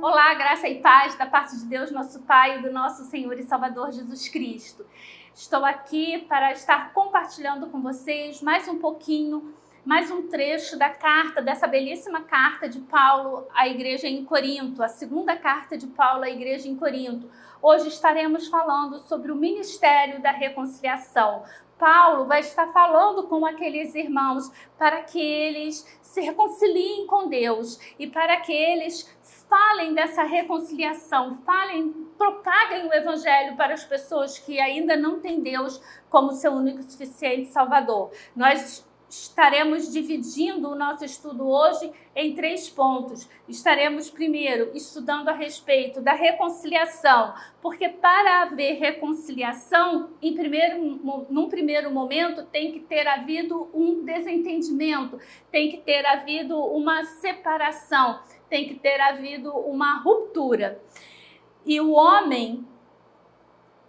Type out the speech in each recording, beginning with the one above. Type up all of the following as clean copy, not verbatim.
Olá, graça e paz da parte de Deus, nosso Pai, e do nosso Senhor e Salvador Jesus Cristo. Estou aqui para estar compartilhando com vocês mais um pouquinho, mais um trecho da carta, dessa belíssima carta de Paulo à igreja em Corinto, a segunda carta de Paulo à igreja em Corinto. Hoje estaremos falando sobre o ministério da reconciliação. Paulo vai estar falando com aqueles irmãos para que eles se reconciliem com Deus e para que eles falem dessa reconciliação, propaguem o evangelho para as pessoas que ainda não têm Deus como seu único e suficiente Salvador. Nós estaremos dividindo o nosso estudo hoje em 3 pontos. Estaremos primeiro estudando a respeito da reconciliação, porque para haver reconciliação, num primeiro momento tem que ter havido um desentendimento, tem que ter havido uma separação, tem que ter havido uma ruptura. E o homem,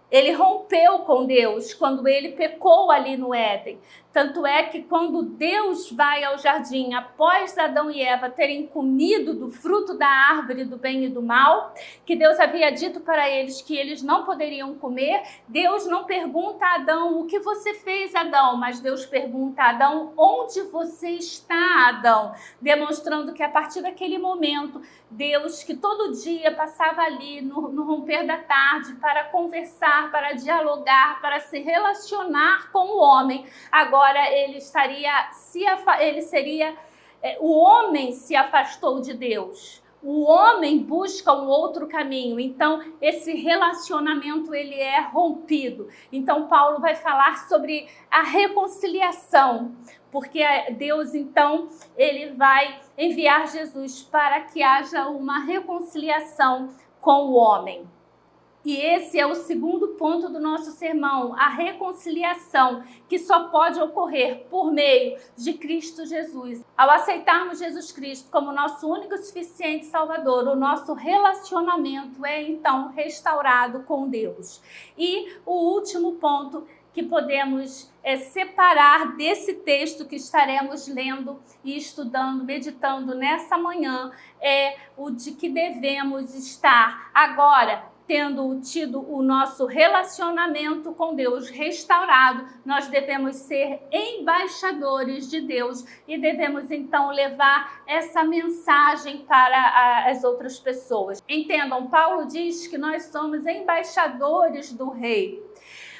ele rompeu com Deus quando ele pecou ali no Éden. Tanto é que quando Deus vai ao jardim, após Adão e Eva terem comido do fruto da árvore do bem e do mal, que Deus havia dito para eles que eles não poderiam comer, Deus não pergunta a Adão: o que você fez, Adão? Mas Deus pergunta a Adão: onde você está, Adão? Demonstrando que a partir daquele momento, Deus, que todo dia passava ali no romper da tarde para conversar, para dialogar, para se relacionar com o homem, agora o homem se afastou de Deus. O homem busca um outro caminho, então esse relacionamento ele é rompido. Então Paulo vai falar sobre a reconciliação, porque Deus então ele vai enviar Jesus para que haja uma reconciliação com o homem. E esse é o segundo ponto do nosso sermão, a reconciliação, que só pode ocorrer por meio de Cristo Jesus. Ao aceitarmos Jesus Cristo como nosso único e suficiente Salvador, o nosso relacionamento é então restaurado com Deus. E o último ponto que podemos separar desse texto que estaremos lendo e estudando, meditando nessa manhã, é o de que devemos estar agora, tendo tido o nosso relacionamento com Deus restaurado, nós devemos ser embaixadores de Deus e devemos então levar essa mensagem para as outras pessoas. Entendam, Paulo diz que nós somos embaixadores do Rei.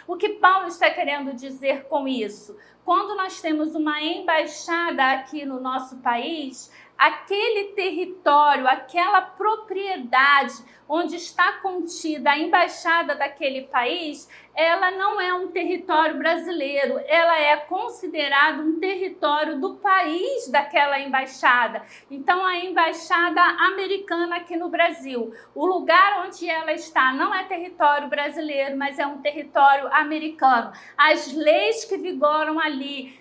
O que Paulo está querendo dizer com isso? Quando nós temos uma embaixada aqui no nosso país, aquele território, aquela propriedade onde está contida a embaixada daquele país, ela não é um território brasileiro, ela é considerada um território do país daquela embaixada. Então, a embaixada americana aqui no Brasil, o lugar onde ela está não é território brasileiro, mas é um território americano. As leis que vigoram ali,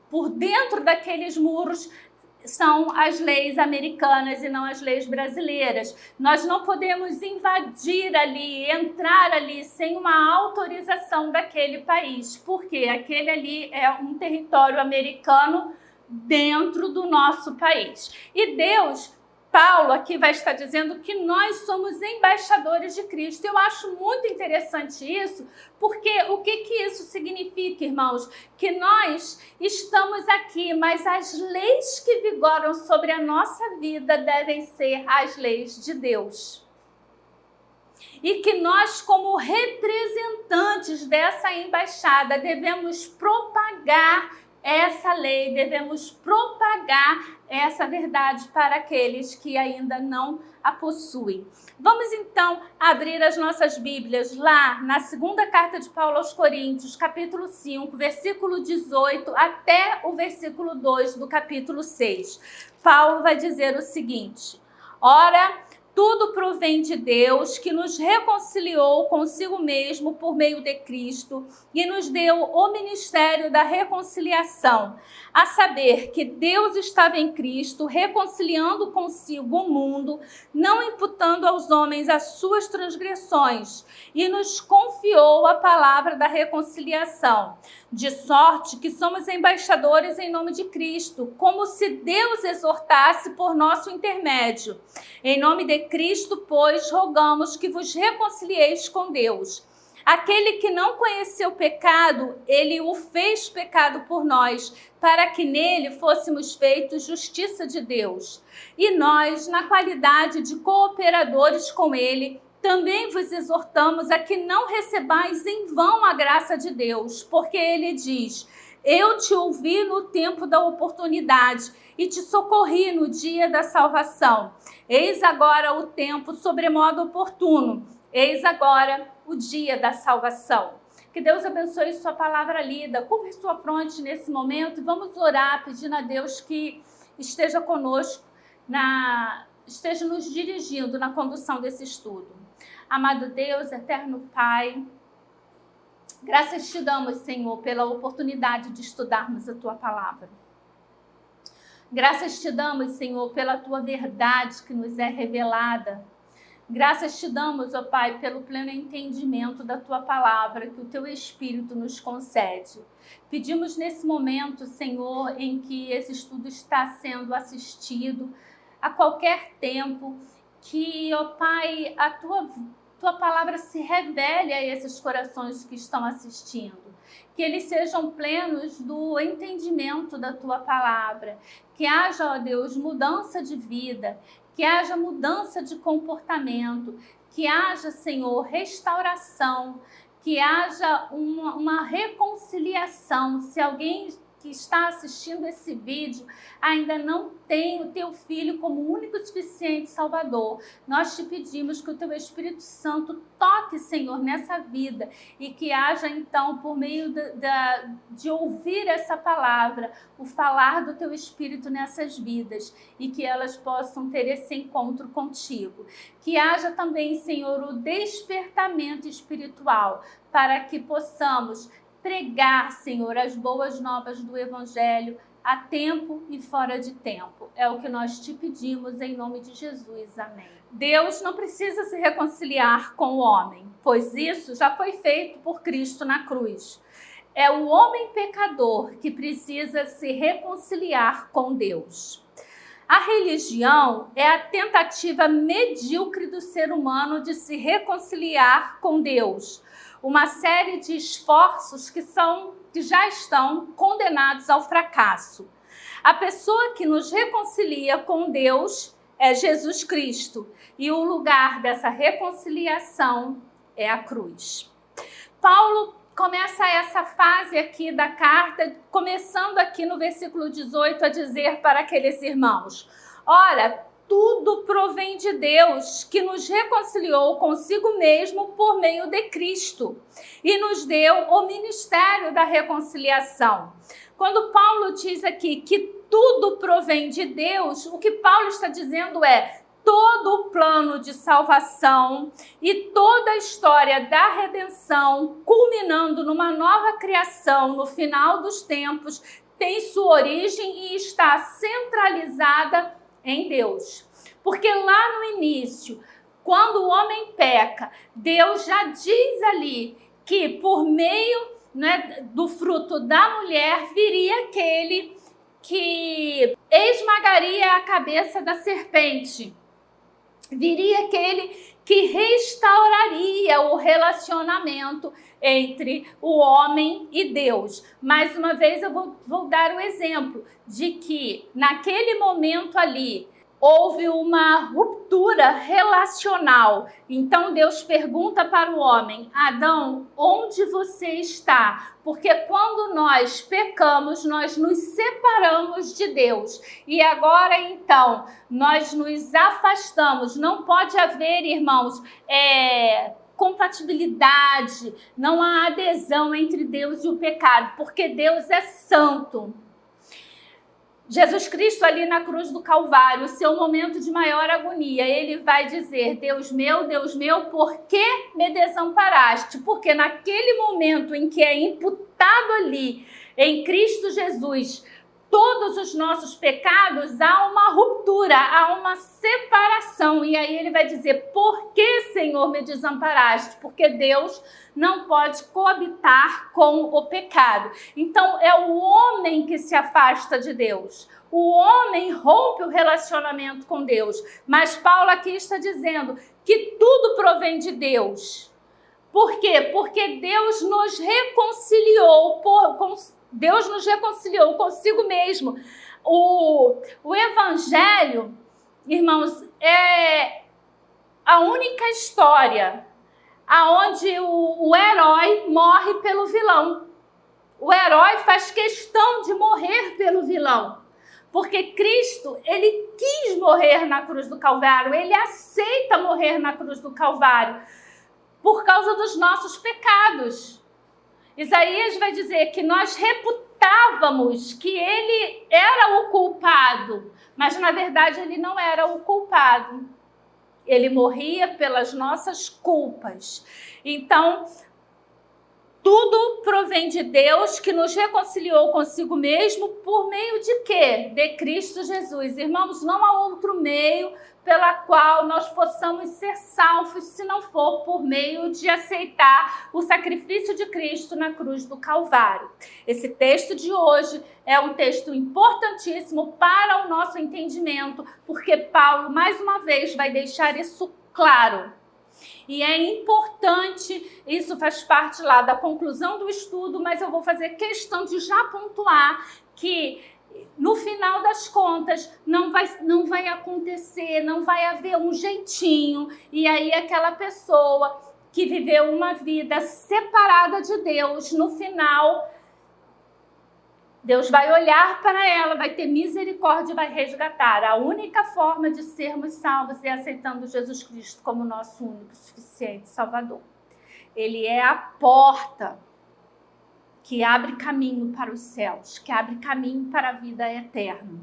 por dentro daqueles muros, são as leis americanas e não as leis brasileiras. Nós não podemos invadir ali, entrar ali sem uma autorização daquele país, porque aquele ali é um território americano dentro do nosso país. E Paulo aqui vai estar dizendo que nós somos embaixadores de Cristo. Eu acho muito interessante isso, porque o que isso significa, irmãos? Que nós estamos aqui, mas as leis que vigoram sobre a nossa vida devem ser as leis de Deus. E que nós, como representantes dessa embaixada, devemos propagar essa lei, devemos propagar essa verdade para aqueles que ainda não a possuem. Vamos então abrir as nossas Bíblias lá na segunda carta de Paulo aos Coríntios, capítulo 5, versículo 18 até o versículo 2 do capítulo 6. Paulo vai dizer o seguinte: ora, Tudo provém de Deus, que nos reconciliou consigo mesmo por meio de Cristo e nos deu o ministério da reconciliação, a saber que Deus estava em Cristo, reconciliando consigo o mundo, não imputando aos homens as suas transgressões, e nos confiou a palavra da reconciliação, de sorte que somos embaixadores em nome de Cristo, como se Deus exortasse por nosso intermédio. Em nome de Cristo, pois, rogamos que vos reconcilieis com Deus. Aquele que não conheceu pecado, ele o fez pecado por nós, para que nele fôssemos feitos justiça de Deus. E nós, na qualidade de cooperadores com ele, também vos exortamos a que não recebais em vão a graça de Deus, porque ele diz: eu te ouvi no tempo da oportunidade e te socorri no dia da salvação. Eis agora o tempo sobremodo oportuno. Eis agora o dia da salvação. Que Deus abençoe sua palavra lida. Curva sua fronte nesse momento e vamos orar pedindo a Deus que esteja conosco, esteja nos dirigindo na condução desse estudo. Amado Deus, eterno Pai, graças te damos, Senhor, pela oportunidade de estudarmos a Tua palavra. Graças te damos, Senhor, pela Tua verdade que nos é revelada. Graças te damos, ó Pai, pelo pleno entendimento da Tua palavra que o Teu Espírito nos concede. Pedimos nesse momento, Senhor, em que esse estudo está sendo assistido, a qualquer tempo, que, ó Pai, a Tua palavra se revele a esses corações que estão assistindo. Que eles sejam plenos do entendimento da Tua palavra. Que haja, ó Deus, mudança de vida. Que haja mudança de comportamento. Que haja, Senhor, restauração. Que haja uma reconciliação. Se alguém que está assistindo esse vídeo ainda não tem o Teu Filho como único e suficiente Salvador, nós te pedimos que o Teu Espírito Santo toque, Senhor, nessa vida e que haja então, por meio de ouvir essa palavra, o falar do Teu Espírito nessas vidas e que elas possam ter esse encontro contigo. Que haja também, Senhor, o despertamento espiritual para que possamos pregar, Senhor, as boas novas do Evangelho a tempo e fora de tempo. É o que nós te pedimos em nome de Jesus. Amém. Deus não precisa se reconciliar com o homem, pois isso já foi feito por Cristo na cruz. É o homem pecador que precisa se reconciliar com Deus. A religião é a tentativa medíocre do ser humano de se reconciliar com Deus. Uma série de esforços que já estão condenados ao fracasso. A pessoa que nos reconcilia com Deus é Jesus Cristo, e o lugar dessa reconciliação é a cruz. Paulo começa essa fase aqui da carta, começando aqui no versículo 18, a dizer para aqueles irmãos: ora, tudo provém de Deus, que nos reconciliou consigo mesmo por meio de Cristo e nos deu o ministério da reconciliação. Quando Paulo diz aqui que tudo provém de Deus, o que Paulo está dizendo é: todo o plano de salvação e toda a história da redenção, culminando numa nova criação no final dos tempos, tem sua origem e está centralizada em Deus. Porque lá no início, quando o homem peca, Deus já diz ali que por meio, né, do fruto da mulher viria aquele que esmagaria a cabeça da serpente. Viria aquele que restauraria o relacionamento entre o homem e Deus. Mais uma vez eu vou dar o exemplo de que naquele momento ali houve uma ruptura relacional. Então Deus pergunta para o homem: Adão, onde você está? Porque quando nós pecamos, nós nos separamos de Deus. E agora então, nós nos afastamos. Não pode haver, irmãos, compatibilidade, não há adesão entre Deus e o pecado, porque Deus é santo. Jesus Cristo ali na cruz do Calvário, o seu momento de maior agonia, ele vai dizer: Deus meu, por que me desamparaste? Porque naquele momento em que é imputado ali em Cristo Jesus todos os nossos pecados, há uma ruptura, há uma separação. E aí ele vai dizer: por que, Senhor, me desamparaste? Porque Deus não pode coabitar com o pecado. Então é o homem que se afasta de Deus. O homem rompe o relacionamento com Deus. Mas Paulo aqui está dizendo que tudo provém de Deus. Por quê? Porque Deus nos reconciliou Deus nos reconciliou consigo mesmo. O Evangelho, irmãos, é a única história aonde o herói morre pelo vilão. O herói faz questão de morrer pelo vilão. Porque Cristo, ele quis morrer na cruz do Calvário, ele aceita morrer na cruz do Calvário por causa dos nossos pecados. Isaías vai dizer que nós reputávamos que ele era o culpado, mas na verdade ele não era o culpado. Ele morria pelas nossas culpas. Então, tudo provém de Deus, que nos reconciliou consigo mesmo por meio de quê? De Cristo Jesus. Irmãos, não há outro meio pela qual nós possamos ser salvos se não for por meio de aceitar o sacrifício de Cristo na cruz do Calvário. Esse texto de hoje é um texto importantíssimo para o nosso entendimento, porque Paulo, mais uma vez, vai deixar isso claro. E é importante, isso faz parte lá da conclusão do estudo, mas eu vou fazer questão de já pontuar que no final das contas não vai acontecer, não vai haver um jeitinho, e aí aquela pessoa que viveu uma vida separada de Deus, no final Deus vai olhar para ela, vai ter misericórdia e vai resgatar. A única forma de sermos salvos é aceitando Jesus Cristo como nosso único, suficiente Salvador. Ele é a porta que abre caminho para os céus, que abre caminho para a vida eterna.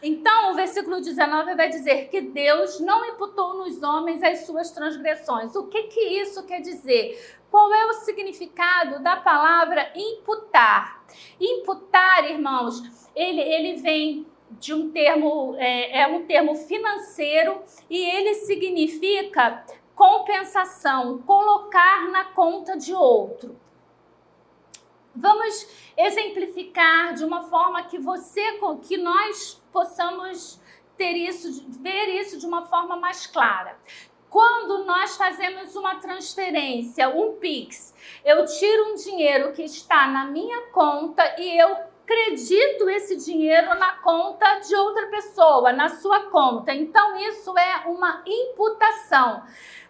Então, o versículo 19 vai dizer que Deus não imputou nos homens as suas transgressões. O que isso quer dizer? Qual é o significado da palavra imputar? Imputar, irmãos, ele vem de um termo, é um termo financeiro, e ele significa compensação, colocar na conta de outro. Vamos exemplificar de uma forma que nós possamos ver isso de uma forma mais clara. Quando nós fazemos uma transferência, um Pix, eu tiro um dinheiro que está na minha conta e eu acredito esse dinheiro na conta de outra pessoa, na sua conta. Então, isso é uma imputação.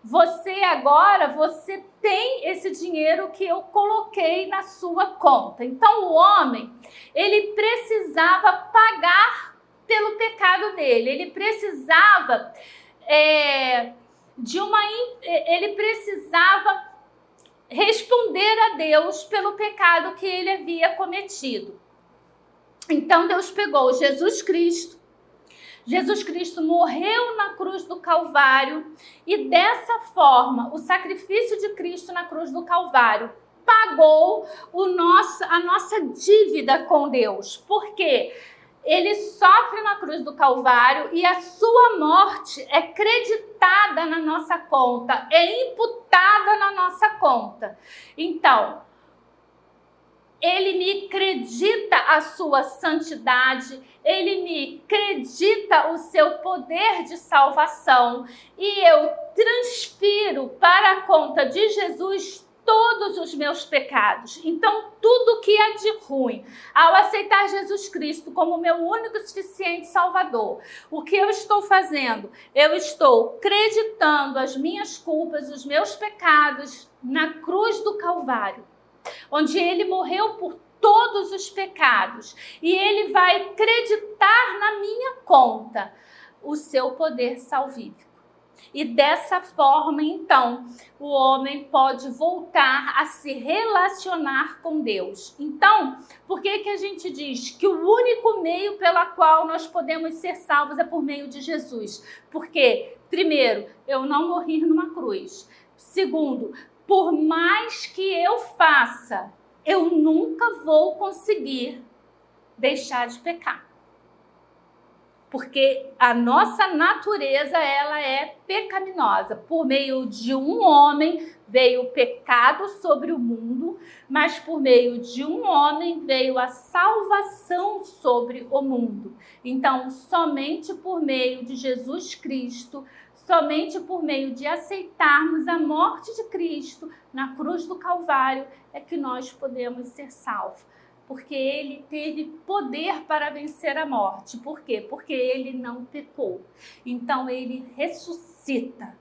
Você tem esse dinheiro que eu coloquei na sua conta. Então, o homem, ele precisava pagar pelo pecado dele. Ele precisava ele precisava responder a Deus pelo pecado que ele havia cometido. Então, Deus pegou Jesus Cristo morreu na cruz do Calvário, e dessa forma, o sacrifício de Cristo na cruz do Calvário pagou a nossa dívida com Deus. Por quê? Ele sofre na cruz do Calvário e a sua morte é creditada na nossa conta, é imputada na nossa conta. Então, ele me acredita a sua santidade, ele me acredita o seu poder de salvação, e eu transfiro para a conta de Jesus todos os meus pecados. Então, tudo que é de ruim, ao aceitar Jesus Cristo como meu único e suficiente Salvador, o que eu estou fazendo? Eu estou acreditando as minhas culpas, os meus pecados na cruz do Calvário, onde ele morreu por todos os pecados, e ele vai acreditar na minha conta o seu poder salvífico. E dessa forma, então, o homem pode voltar a se relacionar com Deus. Então, por que a gente diz que o único meio pela qual nós podemos ser salvos é por meio de Jesus? Porque, primeiro, eu não morri numa cruz. Segundo, por mais que eu faça, eu nunca vou conseguir deixar de pecar. Porque a nossa natureza, ela é pecaminosa. Por meio de um homem veio o pecado sobre o mundo, mas por meio de um homem veio a salvação sobre o mundo. Então, somente por meio de Jesus Cristo, somente por meio de aceitarmos a morte de Cristo na cruz do Calvário, é que nós podemos ser salvos. Porque ele teve poder para vencer a morte. Por quê? Porque ele não pecou. Então ele ressuscita.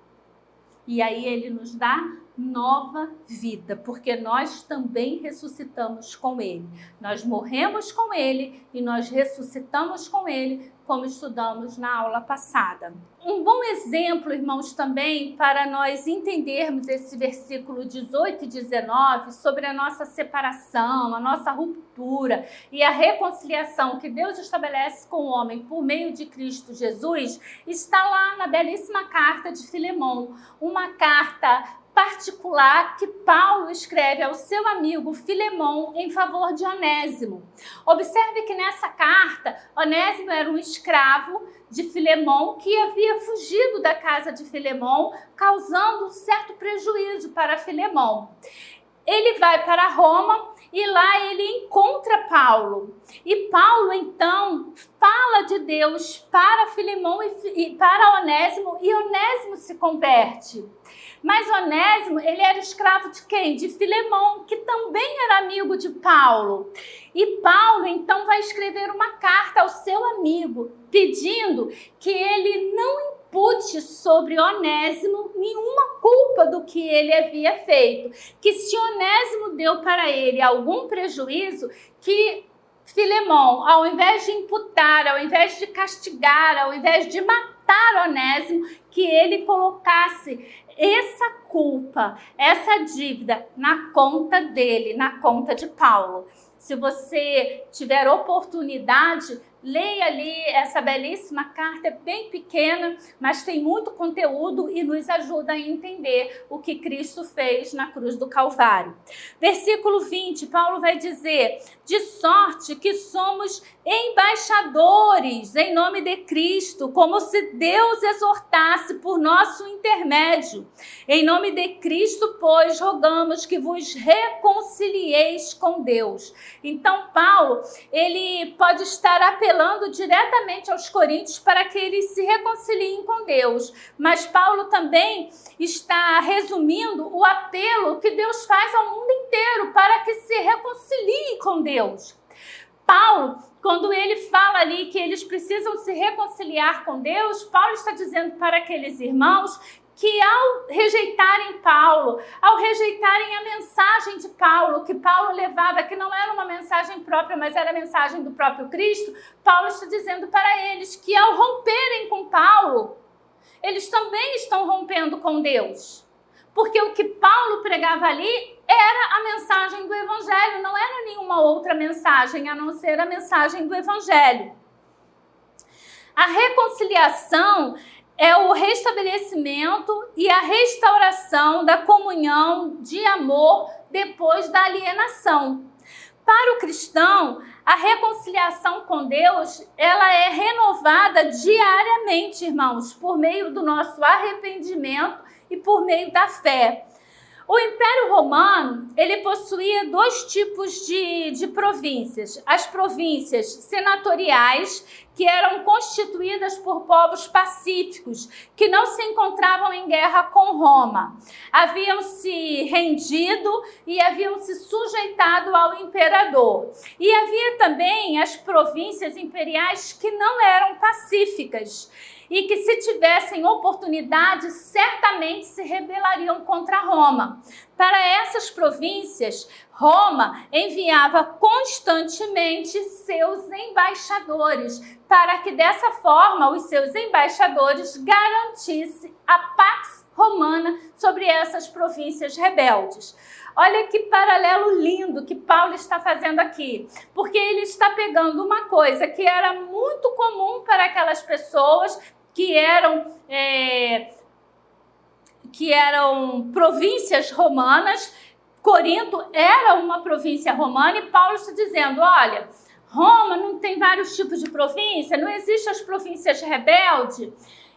E aí ele nos dá nova vida, porque nós também ressuscitamos com ele. Nós morremos com ele e nós ressuscitamos com ele, como estudamos na aula passada. Um bom exemplo, irmãos, também para nós entendermos esse versículo 18 e 19 sobre a nossa separação, a nossa ruptura e a reconciliação que Deus estabelece com o homem por meio de Cristo Jesus, está lá na belíssima carta de Filemão, uma carta particular que Paulo escreve ao seu amigo Filemão em favor de Onésimo. Observe que nessa carta, Onésimo era um escravo de Filemão que havia fugido da casa de Filemão, causando um certo prejuízo para Filemão. Ele vai para Roma e lá ele encontra Paulo. E Paulo, então, fala de Deus para Filemão e para Onésimo, e Onésimo se converte. Mas Onésimo, ele era escravo de quem? De Filemão, que também era amigo de Paulo. E Paulo, então, vai escrever uma carta ao seu amigo, pedindo que ele não impute sobre Onésimo nenhuma culpa do que ele havia feito. Que se Onésimo deu para ele algum prejuízo, que Filemão, ao invés de imputar, ao invés de castigar, ao invés de matar Onésimo, que ele colocasse essa culpa, essa dívida na conta dele, na conta de Paulo. Se você tiver oportunidade, leia ali essa belíssima carta, é bem pequena, mas tem muito conteúdo e nos ajuda a entender o que Cristo fez na cruz do Calvário. Versículo 20, Paulo vai dizer: de sorte que somos embaixadores em nome de Cristo, como se Deus exortasse por nosso intermédio. Em nome de Cristo, pois, rogamos que vos reconcilieis com Deus. Então, Paulo, ele pode estar apelando diretamente aos coríntios para que eles se reconciliem com Deus. Mas Paulo também está resumindo o apelo que Deus faz ao mundo inteiro para que se reconciliem com Deus. Paulo, quando ele fala ali que eles precisam se reconciliar com Deus, Paulo está dizendo para aqueles irmãos que ao rejeitarem Paulo, ao rejeitarem a mensagem de Paulo, que Paulo levava, que não era uma mensagem própria, mas era a mensagem do próprio Cristo, Paulo está dizendo para eles que ao romperem com Paulo, eles também estão rompendo com Deus. Porque o que Paulo pregava ali era a mensagem do Evangelho, não era nenhuma outra mensagem, a não ser a mensagem do Evangelho. A reconciliação é o restabelecimento e a restauração da comunhão de amor depois da alienação. Para o cristão, a reconciliação com Deus, ela é renovada diariamente, irmãos, por meio do nosso arrependimento e por meio da fé. O Império Romano, ele possuía dois tipos de províncias. As províncias senatoriais, que eram constituídas por povos pacíficos, que não se encontravam em guerra com Roma. Haviam se rendido e haviam se sujeitado ao imperador. E havia também as províncias imperiais que não eram pacíficas. e que, se tivessem oportunidade, certamente se rebelariam contra Roma. Para essas províncias, Roma enviava constantemente seus embaixadores, para que dessa forma os seus embaixadores garantissem a pax romana sobre essas províncias rebeldes. Olha que paralelo lindo que Paulo está fazendo aqui, porque ele está pegando uma coisa que era muito comum para aquelas pessoas que eram províncias romanas. Corinto era uma província romana e Paulo está dizendo, olha, Roma não tem vários tipos de província, não existem as províncias rebeldes.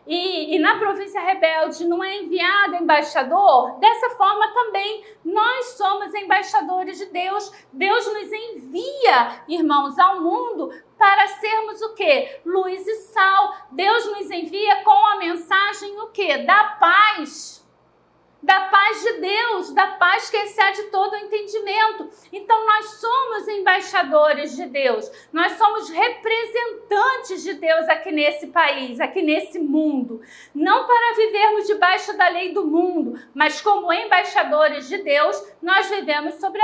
E na província rebelde não é enviado embaixador? Dessa forma também nós somos embaixadores de Deus. Deus nos envia, irmãos, ao mundo para sermos o quê? Luz e sal. Deus nos envia com a mensagem o quê? Da paz. Da paz de Deus, da paz que excede todo o entendimento. Então nós somos embaixadores de Deus, nós somos representantes de Deus aqui nesse país, aqui nesse mundo. Não para vivermos debaixo da lei do mundo, mas como embaixadores de Deus, nós vivemos sobre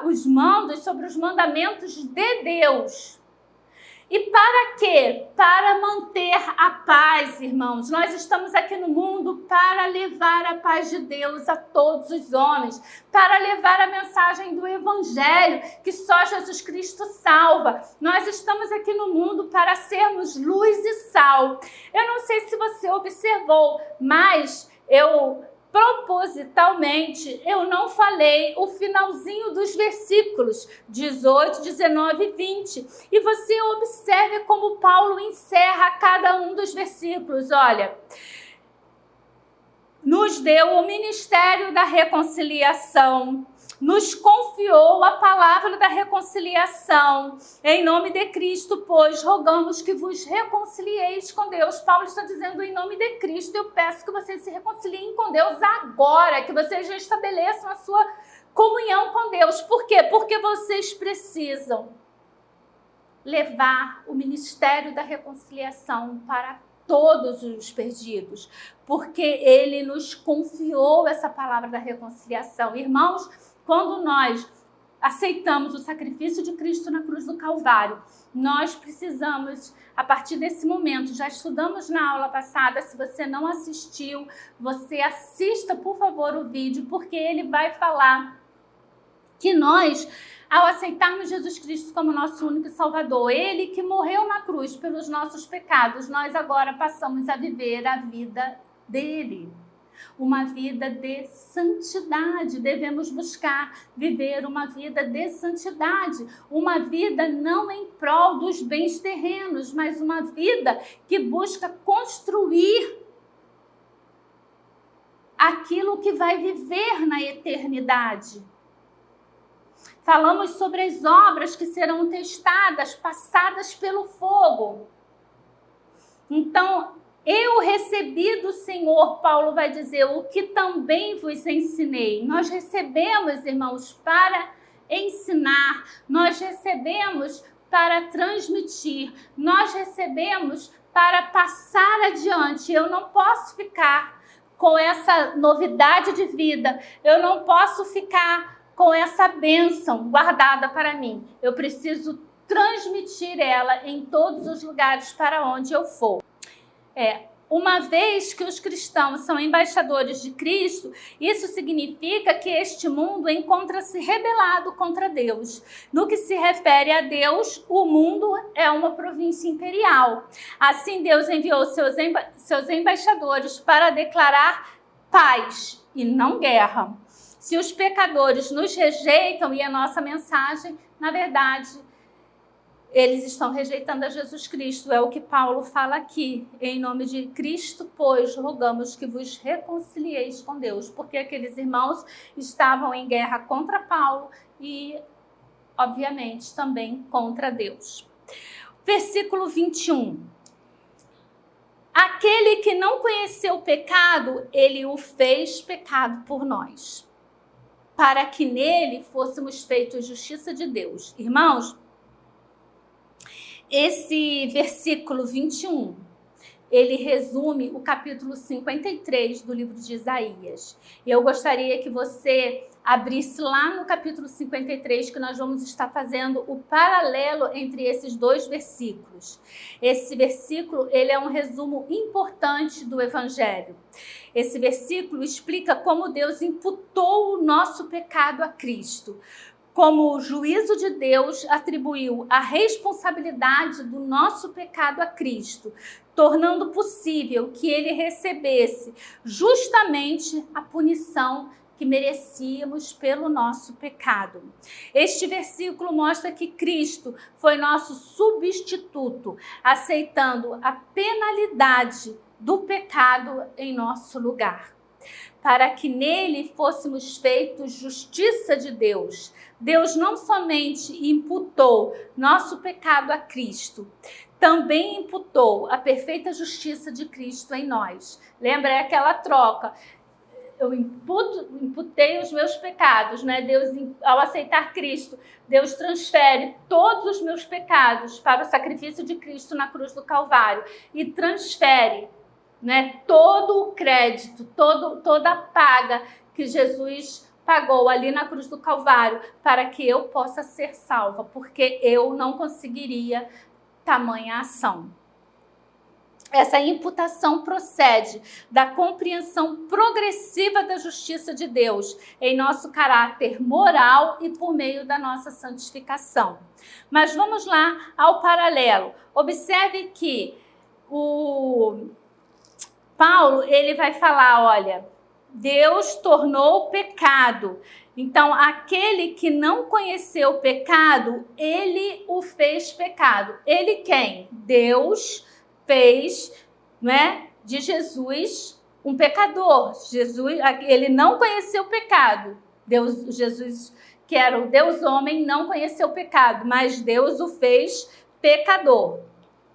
os mandos, sobre os mandamentos de Deus. E para quê? Para manter a paz, irmãos. Nós estamos aqui no mundo para levar a paz de Deus a todos os homens, para levar a mensagem do Evangelho, que só Jesus Cristo salva. Nós estamos aqui no mundo para sermos luz e sal. Eu não sei se você observou, mas propositalmente, eu não falei o finalzinho dos versículos 18, 19 e 20. E você observe como Paulo encerra cada um dos versículos. Olha, nos deu o ministério da reconciliação, nos confiou a palavra da reconciliação. Em nome de Cristo, pois, rogamos que vos reconcilieis com Deus. Paulo está dizendo, em nome de Cristo, eu peço que vocês se reconciliem com Deus agora, que vocês já estabeleçam a sua comunhão com Deus. Por quê? Porque vocês precisam levar o ministério da reconciliação para todos os perdidos, porque Ele nos confiou essa palavra da reconciliação. Irmãos, quando nós aceitamos o sacrifício de Cristo na cruz do Calvário, nós precisamos, a partir desse momento, já estudamos na aula passada, se você não assistiu, você assista, por favor, o vídeo, porque ele vai falar que nós, ao aceitarmos Jesus Cristo como nosso único Salvador, Ele que morreu na cruz pelos nossos pecados, nós agora passamos a viver a vida dele. Uma vida de santidade. Devemos buscar viver uma vida de santidade. Uma vida não em prol dos bens terrenos, mas uma vida que busca construir aquilo que vai viver na eternidade. Falamos sobre as obras que serão testadas, passadas pelo fogo. Então, eu recebi do Senhor, Paulo vai dizer, o que também vos ensinei. Nós recebemos, irmãos, para ensinar, nós recebemos para transmitir, nós recebemos para passar adiante. Eu não posso ficar com essa novidade de vida, eu não posso ficar com essa bênção guardada para mim. Eu preciso transmitir ela em todos os lugares para onde eu for. Uma vez que os cristãos são embaixadores de Cristo, isso significa que este mundo encontra-se rebelado contra Deus. No que se refere a Deus, o mundo é uma província imperial. Assim, Deus enviou seus embaixadores para declarar paz e não guerra. Se os pecadores nos rejeitam e a nossa mensagem, na verdade, eles estão rejeitando a Jesus Cristo. É o que Paulo fala aqui. Em nome de Cristo, pois, rogamos que vos reconcilieis com Deus. Porque aqueles irmãos estavam em guerra contra Paulo e, obviamente, também contra Deus. Versículo 21. Aquele que não conheceu o pecado, ele o fez pecado por nós, para que nele fôssemos feitos justiça de Deus. Irmãos, esse versículo 21 ele resume o capítulo 53 do livro de Isaías. Eu gostaria que você abrisse lá no capítulo 53, que nós vamos estar fazendo o paralelo entre esses dois versículos. Esse versículo, ele é um resumo importante do Evangelho. Esse versículo explica como Deus imputou o nosso pecado a Cristo, como o juízo de Deus atribuiu a responsabilidade do nosso pecado a Cristo, tornando possível que ele recebesse justamente a punição que merecíamos pelo nosso pecado. Este versículo mostra que Cristo foi nosso substituto, aceitando a penalidade do pecado em nosso lugar, para que nele fôssemos feitos justiça de Deus. Deus não somente imputou nosso pecado a Cristo, também imputou a perfeita justiça de Cristo em nós. Lembra aquela troca? Eu imputei os meus pecados, né? Deus, ao aceitar Cristo, Deus transfere todos os meus pecados para o sacrifício de Cristo na cruz do Calvário e transfere, né, todo o crédito, toda a paga que Jesus pagou ali na cruz do Calvário para que eu possa ser salva, porque eu não conseguiria tamanha ação. Essa imputação procede da compreensão progressiva da justiça de Deus em nosso caráter moral e por meio da nossa santificação. Mas vamos lá ao paralelo. Observe que o Paulo, ele vai falar, olha, Deus tornou pecado. Então, aquele que não conheceu o pecado, ele o fez pecado. Ele quem? Deus fez, né, de Jesus um pecador. Jesus, ele não conheceu o pecado. Jesus, que era o Deus homem, não conheceu o pecado, mas Deus o fez pecador,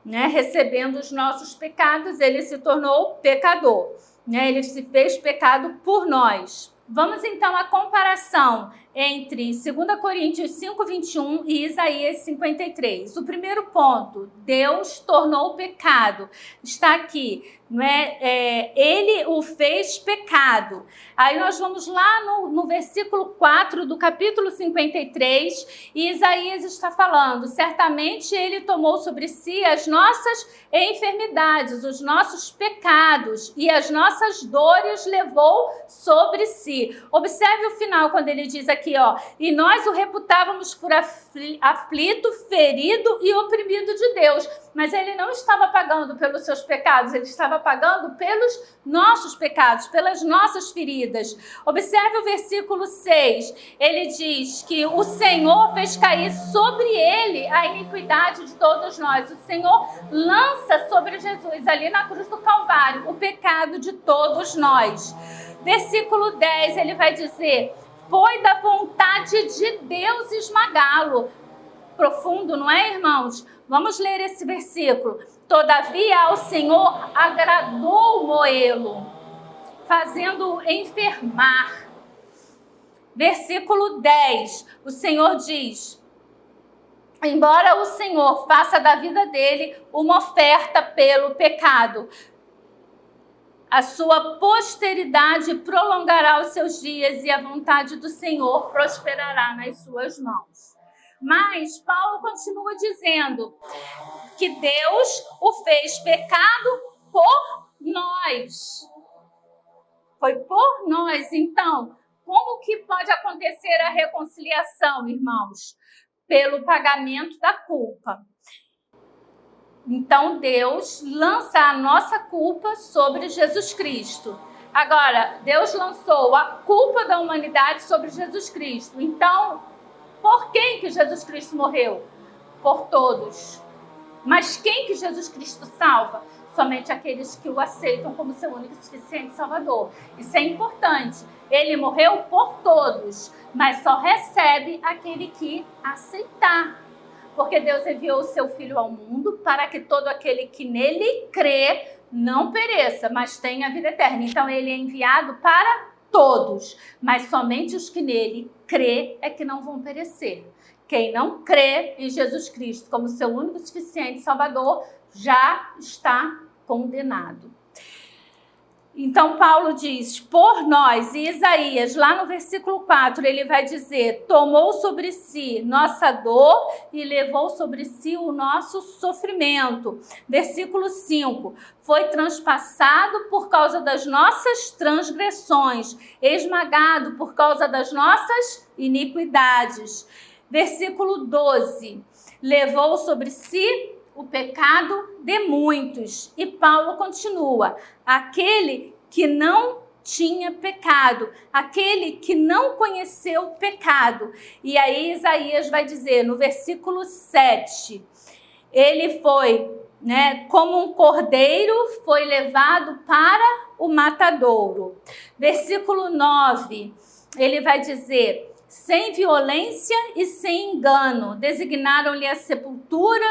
né? Recebendo os nossos pecados, ele se tornou pecador, né? Ele se fez pecado por nós. Vamos então à comparação entre 2 Coríntios 5:21 e Isaías 53. O primeiro ponto, Deus tornou o pecado. Está aqui, não é? Ele o fez pecado. Aí nós vamos lá no versículo 4 do capítulo 53 e Isaías está falando, certamente ele tomou sobre si as nossas enfermidades, os nossos pecados e as nossas dores levou sobre si. Observe o final quando ele diz aqui, ó, e nós o reputávamos por aflito, ferido e oprimido de Deus. Mas ele não estava pagando pelos seus pecados, ele estava pagando pelos nossos pecados, pelas nossas feridas. Observe o versículo 6, ele diz que o Senhor fez cair sobre ele a iniquidade de todos nós. O Senhor lança sobre Jesus, ali na cruz do Calvário, o pecado de todos nós. Versículo 10, ele vai dizer, foi da vontade de Deus esmagá-lo. Profundo, não é, irmãos? Vamos ler esse versículo. Todavia ao Senhor agradou moê-lo, fazendo-o enfermar. Versículo 10, o Senhor diz, embora o Senhor faça da vida dele uma oferta pelo pecado, a sua posteridade prolongará os seus dias e a vontade do Senhor prosperará nas suas mãos. Mas Paulo continua dizendo que Deus o fez pecado por nós. Foi por nós. Então, como que pode acontecer a reconciliação, irmãos? Pelo pagamento da culpa. Então, Deus lança a nossa culpa sobre Jesus Cristo. Agora, Deus lançou a culpa da humanidade sobre Jesus Cristo. Então, por quem que Jesus Cristo morreu? Por todos. Mas quem que Jesus Cristo salva? Somente aqueles que o aceitam como seu único e suficiente Salvador. Isso é importante. Ele morreu por todos, mas só recebe aquele que aceitar. Porque Deus enviou o seu Filho ao mundo para que todo aquele que nele crê não pereça, mas tenha a vida eterna. Então ele é enviado para todos, mas somente os que nele crê é que não vão perecer. Quem não crê em Jesus Cristo como seu único e suficiente Salvador já está condenado. Então Paulo diz, por nós, e Isaías, lá no versículo 4, ele vai dizer, tomou sobre si nossa dor e levou sobre si o nosso sofrimento. Versículo 5, foi transpassado por causa das nossas transgressões, esmagado por causa das nossas iniquidades. Versículo 12, levou sobre si o pecado de muitos. E Paulo continua, aquele que não tinha pecado, aquele que não conheceu o pecado. E aí Isaías vai dizer no versículo 7, ele foi, como um cordeiro foi levado para o matadouro. Versículo 9, ele vai dizer, sem violência e sem engano, designaram-lhe a sepultura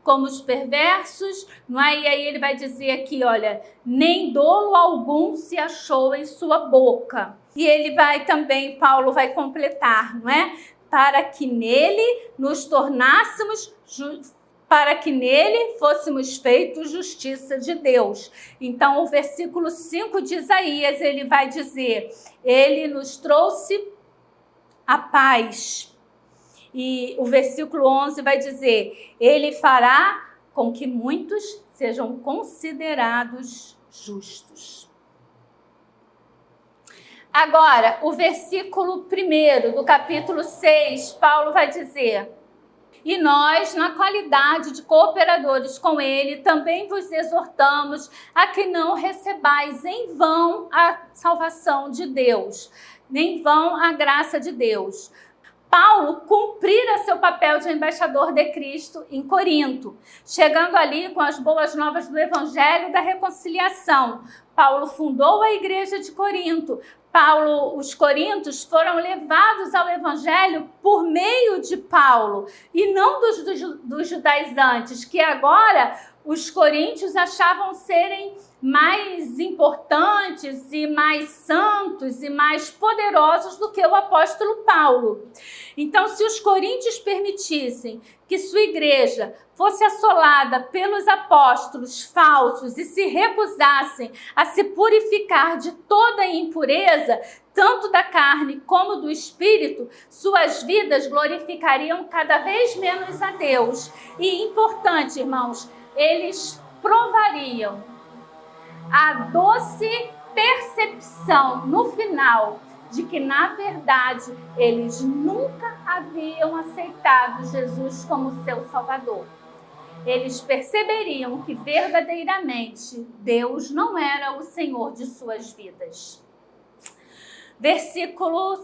como os perversos, não é? E aí ele vai dizer aqui, olha, nem dolo algum se achou em sua boca. E ele vai também, Paulo vai completar, não é? Para que nele nos tornássemos, para que nele fôssemos feitos justiça de Deus. Então o versículo 5 de Isaías, ele vai dizer, ele nos trouxe a paz. E o versículo 11 vai dizer, ele fará com que muitos sejam considerados justos. Agora, o versículo 1 do capítulo 6, Paulo vai dizer, e nós, na qualidade de cooperadores com ele, também vos exortamos a que não recebais em vão a salvação de Deus, nem em vão a graça de Deus. Paulo cumprira seu papel de embaixador de Cristo em Corinto, chegando ali com as boas novas do Evangelho da reconciliação. Paulo fundou a igreja de Corinto. Os coríntios foram levados ao Evangelho por meio de Paulo e não dos judaizantes, que agora os coríntios achavam serem mais importantes e mais santos e mais poderosos do que o apóstolo Paulo. Então, se os coríntios permitissem que sua igreja fosse assolada pelos apóstolos falsos e se recusassem a se purificar de toda impureza, tanto da carne como do espírito, suas vidas glorificariam cada vez menos a Deus. E importante, irmãos, eles provariam a doce percepção no final de que, na verdade, eles nunca haviam aceitado Jesus como seu Salvador. Eles perceberiam que verdadeiramente Deus não era o Senhor de suas vidas. Versículo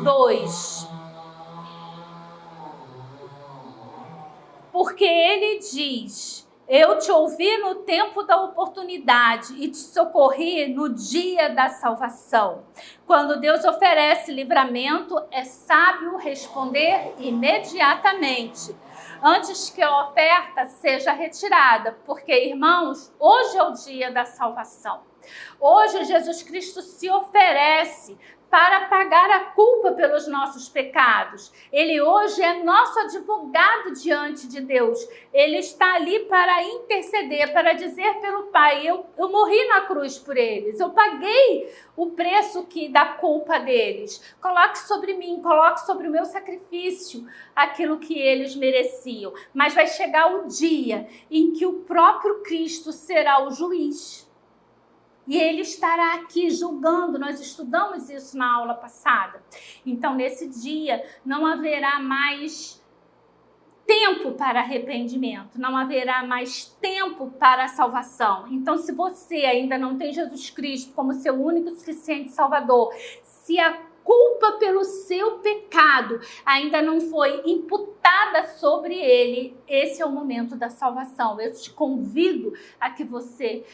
2. Porque ele diz, eu te ouvi no tempo da oportunidade e te socorri no dia da salvação. Quando Deus oferece livramento, é sábio responder imediatamente, antes que a oferta seja retirada, porque, irmãos, hoje é o dia da salvação. Hoje Jesus Cristo se oferece para pagar a culpa pelos nossos pecados. Ele hoje é nosso advogado diante de Deus. Ele está ali para interceder, para dizer pelo Pai, eu morri na cruz por eles, eu paguei o preço da culpa deles. Coloque sobre mim, coloque sobre o meu sacrifício aquilo que eles mereciam. Mas vai chegar o dia em que o próprio Cristo será o juiz. E ele estará aqui julgando, nós estudamos isso na aula passada. Então, nesse dia, não haverá mais tempo para arrependimento, não haverá mais tempo para a salvação. Então, se você ainda não tem Jesus Cristo como seu único e suficiente Salvador, se a culpa pelo seu pecado ainda não foi imputada sobre ele, esse é o momento da salvação. Eu te convido a que você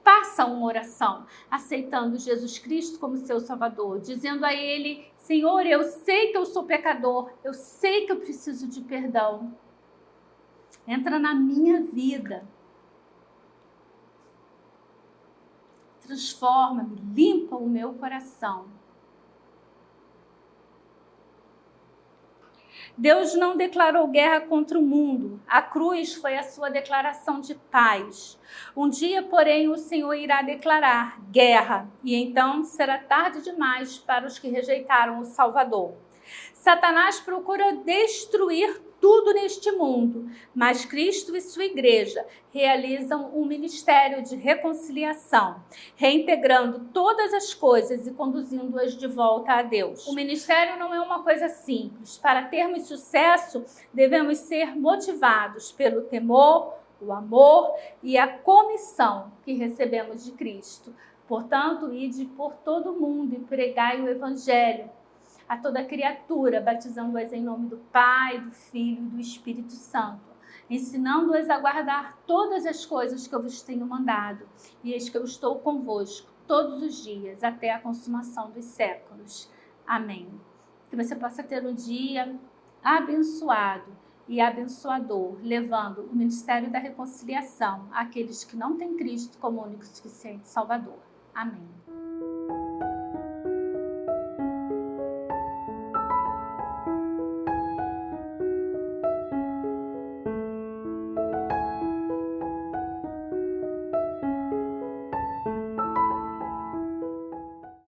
faça uma oração, aceitando Jesus Cristo como seu Salvador, dizendo a Ele, Senhor, eu sei que eu sou pecador, eu sei que eu preciso de perdão. Entra na minha vida. Transforma-me, limpa o meu coração. Deus não declarou guerra contra o mundo. A cruz foi a sua declaração de paz. Um dia, porém, o Senhor irá declarar guerra, e então será tarde demais para os que rejeitaram o Salvador. Satanás procura destruir tudo neste mundo, mas Cristo e sua igreja realizam um ministério de reconciliação, reintegrando todas as coisas e conduzindo-as de volta a Deus. O ministério não é uma coisa simples. Para termos sucesso, devemos ser motivados pelo temor, o amor e a comissão que recebemos de Cristo. Portanto, ide por todo o mundo e pregai o evangelho a toda criatura, batizando-as em nome do Pai, do Filho e do Espírito Santo, ensinando-as a guardar todas as coisas que eu vos tenho mandado, e eis que eu estou convosco todos os dias, até a consumação dos séculos. Amém. Que você possa ter um dia abençoado e abençoador, levando o ministério da reconciliação àqueles que não têm Cristo como único e suficiente Salvador. Amém.